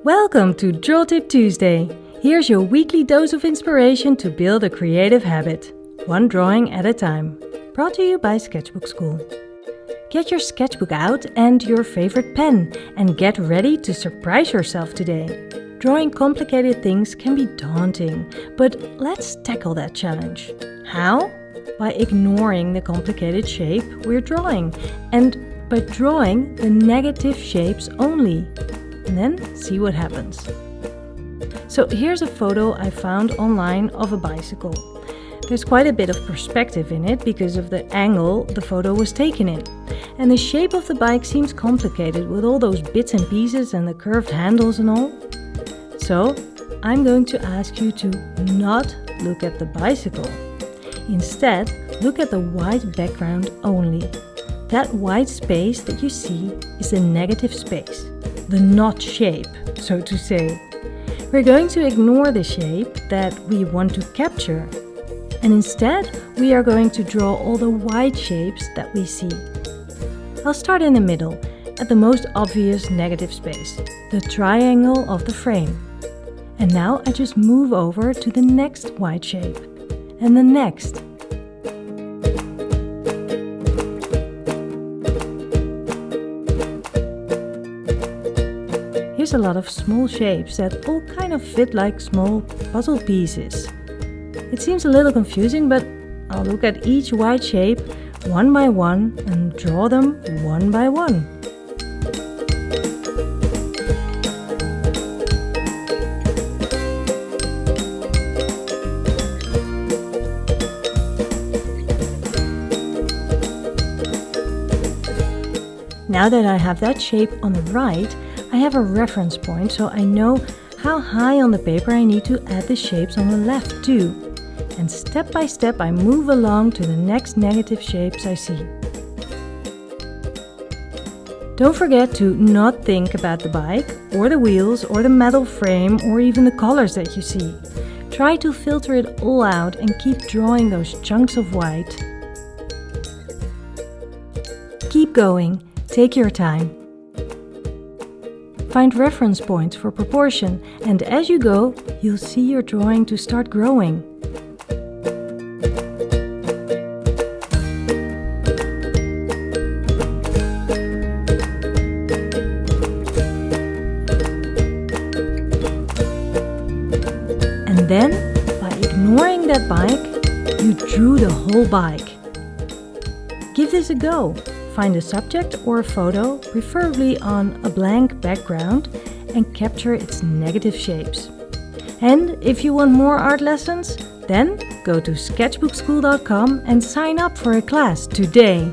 Welcome to Draw Tip Tuesday. Here's your weekly dose of inspiration to build a creative habit, one drawing at a time. Brought to you by Sketchbook School. Get your sketchbook out and your favorite pen and get ready to surprise yourself today. Drawing complicated things can be daunting, but let's tackle that challenge. How? By ignoring the complicated shape we're drawing and by drawing the negative shapes only. And then see what happens. So here's a photo I found online of a bicycle. There's quite a bit of perspective in it because of the angle the photo was taken in. And the shape of the bike seems complicated with all those bits and pieces and the curved handles and all. So I'm going to ask you to not look at the bicycle. Instead, look at the white background only. That white space that you see is the negative space, the not shape, so to say. We're going to ignore the shape that we want to capture. And instead, we are going to draw all the white shapes that we see. I'll start in the middle, at the most obvious negative space, the triangle of the frame. And now I just move over to the next white shape, and the next. Here's a lot of small shapes that all kind of fit like small puzzle pieces. It seems a little confusing, but I'll look at each white shape one by one and draw them one by one. Now that I have that shape on the right, I have a reference point so I know how high on the paper I need to add the shapes on the left too. And step by step I move along to the next negative shapes I see. Don't forget to not think about the bike, or the wheels, or the metal frame, or even the colors that you see. Try to filter it all out and keep drawing those chunks of white. Keep going, take your time. Find reference points for proportion, and as you go, you'll see your drawing to start growing. And then, by ignoring that bike, you drew the whole bike. Give this a go. Find a subject or a photo, preferably on a blank background, and capture its negative shapes. And if you want more art lessons, then go to sketchbookschool.com and sign up for a class today.